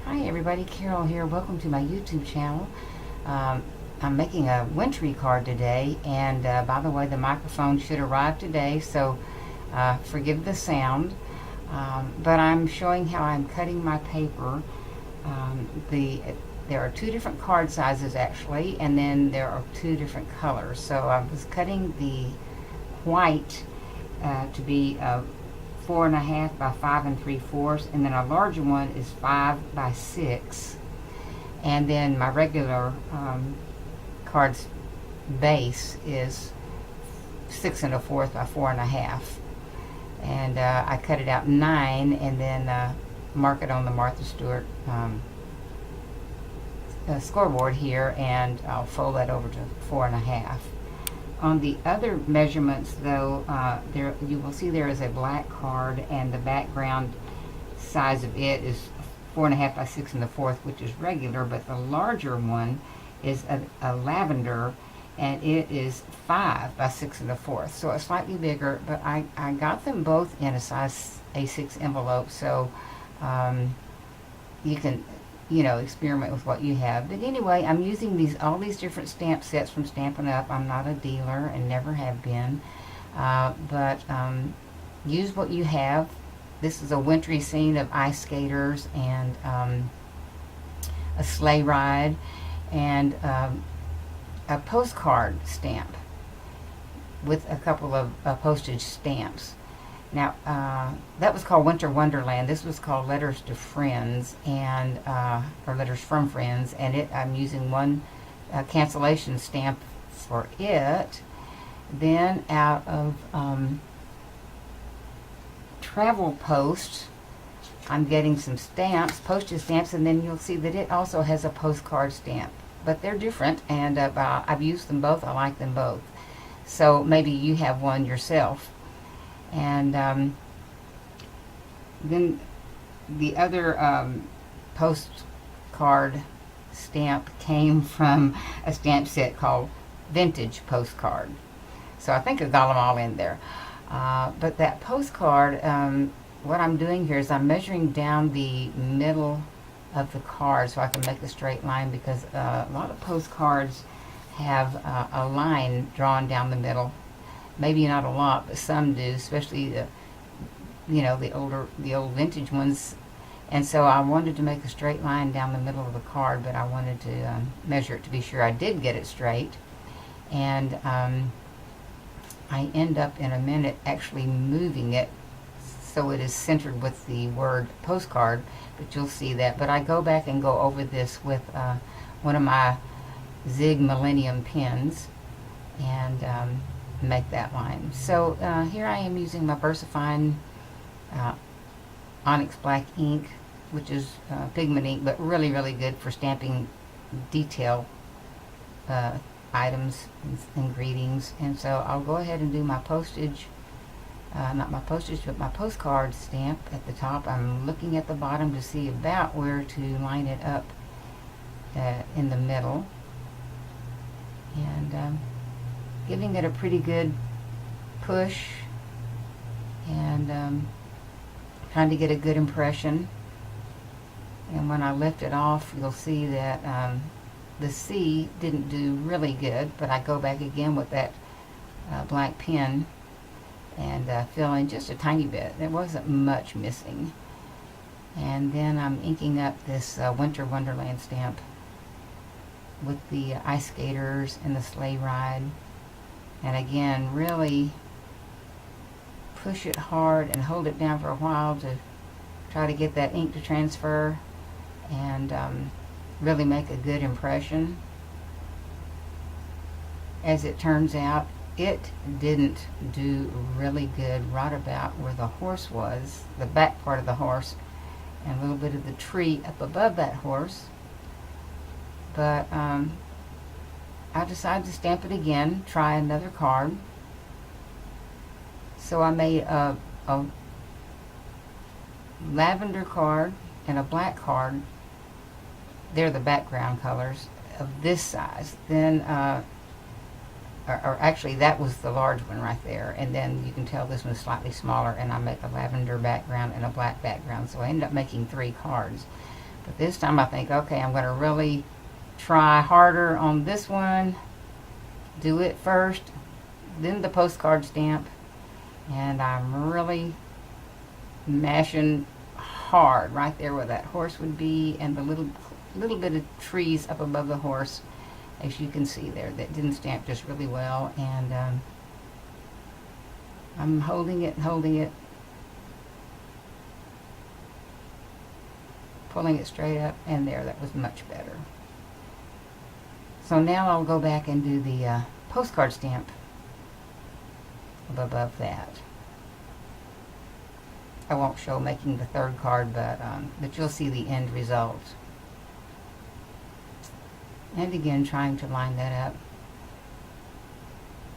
Hi everybody, Carol here. Welcome to my YouTube channel. I'm making a wintry card today, and by the way, the microphone should arrive today, so forgive the sound. But I'm showing how I'm cutting my paper. There are two different card sizes actually, and then there are two different colors. So I was cutting the white to be 4.5 by 5 3/4, and then a larger one is 5 by 6, and then my regular card's base is 6 1/4 by 4.5, and I cut it out 9 and then mark it on the Martha Stewart scoreboard here, and I'll fold that over to 4.5. On the other measurements, though, there you will see there is a black card, and the background size of it is 4.5 by 6 1/4, which is regular, but the larger one is a lavender, and it is 5 by 6 1/4, so it's slightly bigger. But I got them both in a size A6 envelope, so you can experiment with what you have. But anyway, I'm using all these different stamp sets from Stampin' Up. I'm not a dealer and never have been, but use what you have. This is a wintry scene of ice skaters and a sleigh ride and a postcard stamp with a couple of postage stamps. Now, that was called Winter Wonderland. This was called Letters to Friends, and or Letters from Friends, and I'm using one cancellation stamp for it. Then out of Travel Post, I'm getting some stamps, postage stamps, and then you'll see that it also has a postcard stamp. But they're different, and I've used them both. I like them both. So maybe you have one yourself. And then the other postcard stamp came from a stamp set called Vintage Postcard. So I think I got them all in there. But that postcard, what I'm doing here is I'm measuring down the middle of the card so I can make a straight line, because a lot of postcards have a line drawn down the middle. Maybe not a lot, but some do, especially the old vintage ones. And so I wanted to make a straight line down the middle of the card, but I wanted to measure it to be sure I did get it straight. And I end up in a minute actually moving it so it is centered with the word postcard, but you'll see that. But I go back and go over this with one of my Zig Millennium pens and make that line. So here I am using my VersaFine Onyx Black ink, which is pigment ink, but really, really good for stamping detail items and greetings. And so I'll go ahead and do my postage, not my postage, but my postcard stamp at the top. I'm looking at the bottom to see about where to line it up in the middle, and giving it a pretty good push, and trying to get a good impression. And when I lift it off, you'll see that the C didn't do really good, but I go back again with that black pen and fill in just a tiny bit. There wasn't much missing. And then I'm inking up this Winter Wonderland stamp with the ice skaters and the sleigh ride. And again, really push it hard and hold it down for a while to try to get that ink to transfer and really make a good impression. As it turns out, it didn't do really good right about where the horse was, the back part of the horse, and a little bit of the tree up above that horse. But I decided to stamp it again, try another card. So I made a lavender card and a black card. They're the background colors of this size. Then, or actually that was the large one right there. And then you can tell this one's slightly smaller, and I make a lavender background and a black background. So I ended up making 3 cards. But this time I think, okay, I'm going to really try harder on this one. Do it first, then the postcard stamp. And I'm really mashing hard right there where that horse would be, and the little bit of trees up above the horse, as you can see there, that didn't stamp just really well. And I'm holding it, pulling it straight up, and there, that was much better. So now I'll go back and do the postcard stamp above that. I won't show making the third card, but you'll see the end result. And again, trying to line that up.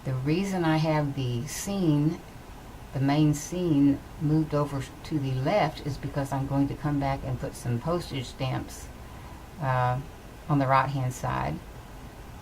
The reason I have the scene, the main scene, moved over to the left is because I'm going to come back and put some postage stamps on the right hand side.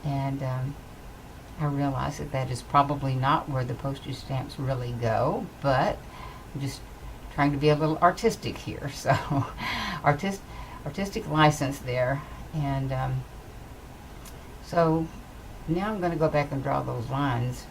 And I realize that is probably not where the postage stamps really go, but I'm just trying to be a little artistic here. So artistic license there. And so now I'm going to go back and draw those lines.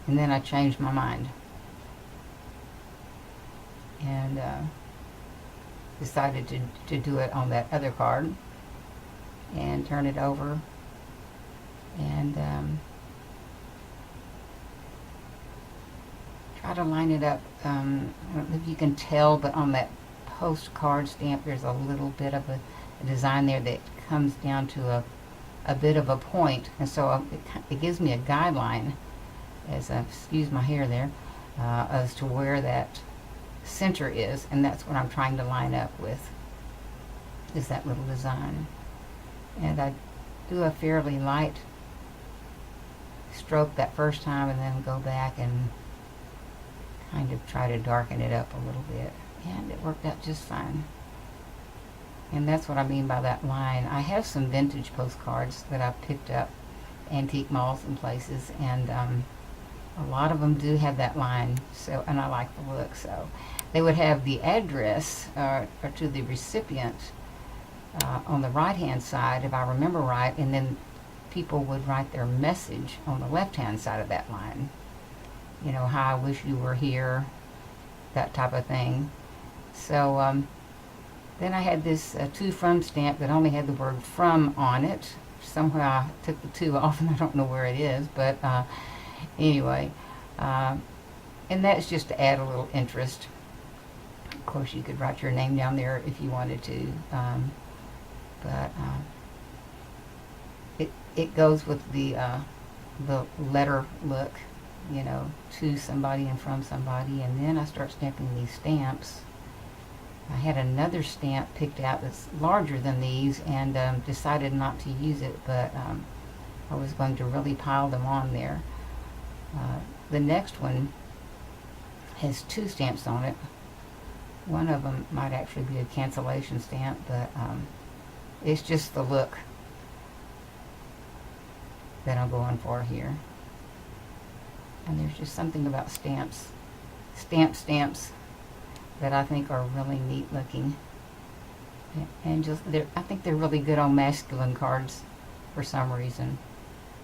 And then I changed my mind. And decided to do it on that other card. And turn it over. And try to line it up. I don't know if you can tell, but on that postcard stamp there's a little bit of a design there that comes down to a bit of a point, and so it gives me a guideline, as excuse my hair there, as to where that center is, and that's what I'm trying to line up with, is that little design. And I do a fairly light stroke that first time, and then go back and kind of try to darken it up a little bit, and it worked out just fine. And that's what I mean by that line. I have some vintage postcards that I've picked up, antique malls and places, and a lot of them do have that line. So, and I like the look. So they would have the address or to the recipient on the right hand side, if I remember right, and then people would write their message on the left hand side of that line. You know, "Hi, I wish you were here," that type of thing. So then I had this to from stamp that only had the word from on it. Somehow I took the to off, and I don't know where it is, but anyway, and that's just to add a little interest. Of course, you could write your name down there if you wanted to, but it goes with the letter look, you know, to somebody and from somebody. And then I start stamping these stamps. I had another stamp picked out that's larger than these, and decided not to use it, but I was going to really pile them on there. The next one has two stamps on it. One of them might actually be a cancellation stamp, but it's just the look that I'm going for here. And there's just something about stamps, that I think are really neat looking. And just I think they're really good on masculine cards for some reason.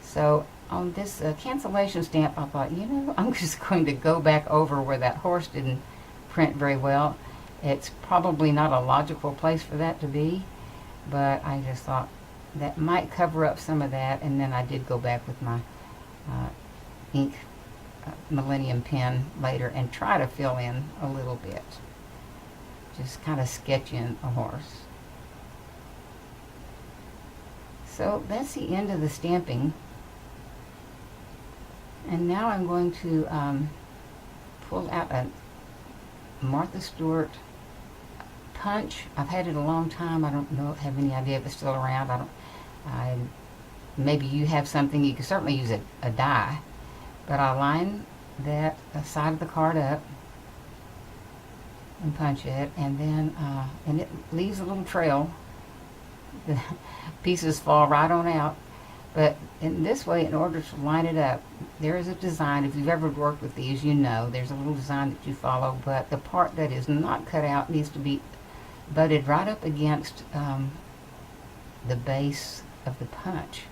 So on this cancellation stamp, I thought, you know, I'm just going to go back over where that horse didn't print very well. It's probably not a logical place for that to be, but I just thought that might cover up some of that. And then I did go back with my ink Millennium pen later and try to fill in a little bit, just kind of sketch in a horse. So that's the end of the stamping, and now I'm going to pull out a Martha Stewart punch. I've had it a long time. I don't have any idea if it's still around. Maybe you have something. You can certainly use a die. But I line that side of the card up and punch it, and then and it leaves a little trail. The pieces fall right on out. But in this way, in order to line it up, there is a design. If you've ever worked with these, you know there's a little design that you follow, but the part that is not cut out needs to be butted right up against the base of the punch.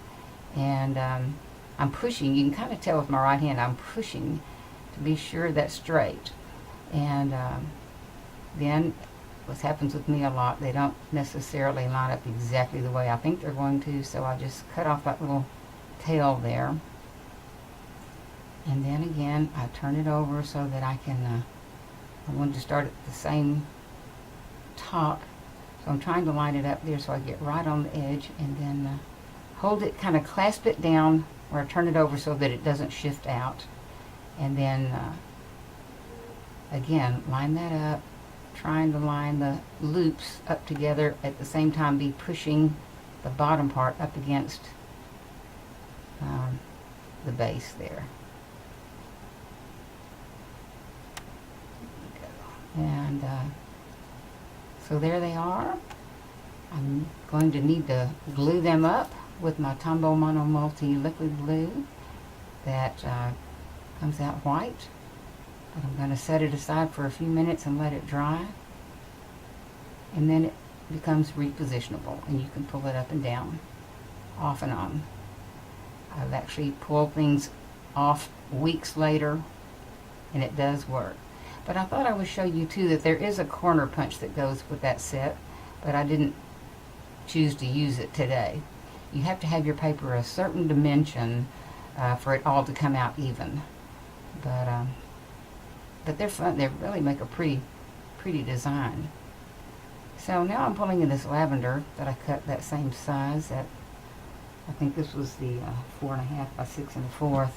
And I'm pushing, you can kind of tell with my right hand, I'm pushing to be sure that's straight. And then what happens with me a lot, they don't necessarily line up exactly the way I think they're going to, so I just cut off that little tail there. And then again, I turn it over so that I can, I want to start at the same top. So I'm trying to line it up there so I get right on the edge, and then hold it, kind of clasp it down or turn it over so that it doesn't shift out. And then again, line that up, trying to line the loops up together at the same time, be pushing the bottom part up against the base there. And so there they are. I'm going to need to glue them up with my Tombow Mono Multi liquid glue that comes out white. But I'm going to set it aside for a few minutes and let it dry. And then it becomes repositionable, and you can pull it up and down, off and on. I've actually pulled things off weeks later, and it does work. But I thought I would show you too that there is a corner punch that goes with that set, but I didn't choose to use it today. You have to have your paper a certain dimension for it all to come out even. But they're fun. They really make a pretty design. So now I'm pulling in this lavender that I cut that same size. That I think this was the 4.5 by 6 1/4,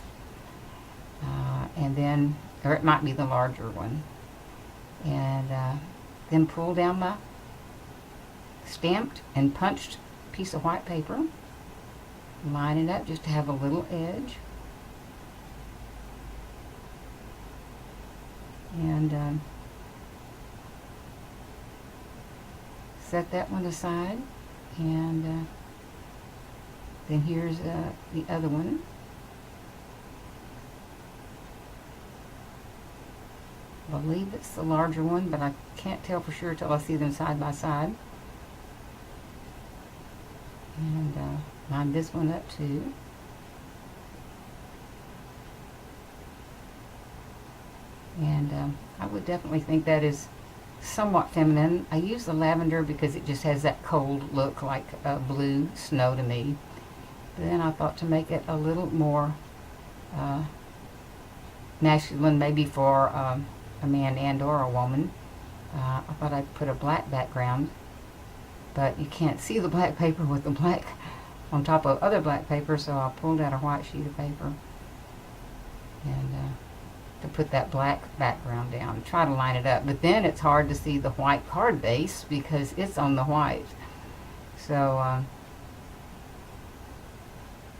and then, or it might be the larger one. And then pull down my stamped and punched piece of white paper, line it up just to have a little edge, and set that one aside. And then here's the other one. I believe it's the larger one, but I can't tell for sure till I see them side by side. And line this one up too. And I would definitely think that is somewhat feminine. I use the lavender because it just has that cold look, like blue snow to me. But then I thought to make it a little more masculine, maybe for a man and or a woman, I thought I'd put a black background, but you can't see the black paper with the black on top of other black paper, so I pulled out a white sheet of paper and to put that black background down, try to line it up. But then it's hard to see the white card base because it's on the white. So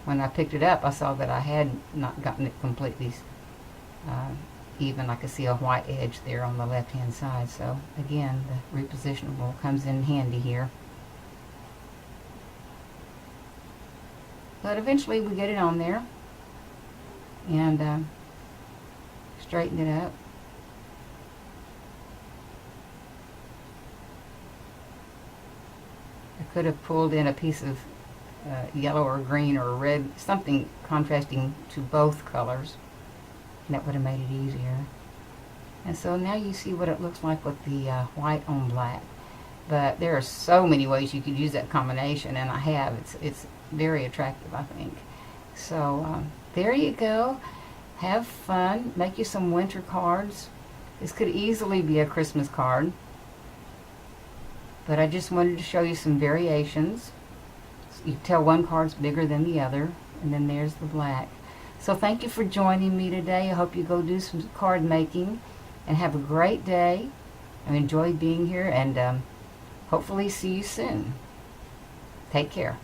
when I picked it up, I saw that I had not gotten it completely even. I could see a white edge there on the left hand side. So again, the repositionable comes in handy here. But eventually we get it on there and straighten it up. I could have pulled in a piece of yellow or green or red, something contrasting to both colors, and that would have made it easier. And so now you see what it looks like with the white on black. But there are so many ways you could use that combination, and I have. It's very attractive, I think. So there you go. Have fun. Make you some winter cards. This could easily be a Christmas card. But I just wanted to show you some variations. You can tell one card's bigger than the other. And then there's the black. So thank you for joining me today. I hope you go do some card making. And have a great day. I've enjoyed being here. And hopefully see you soon. Take care.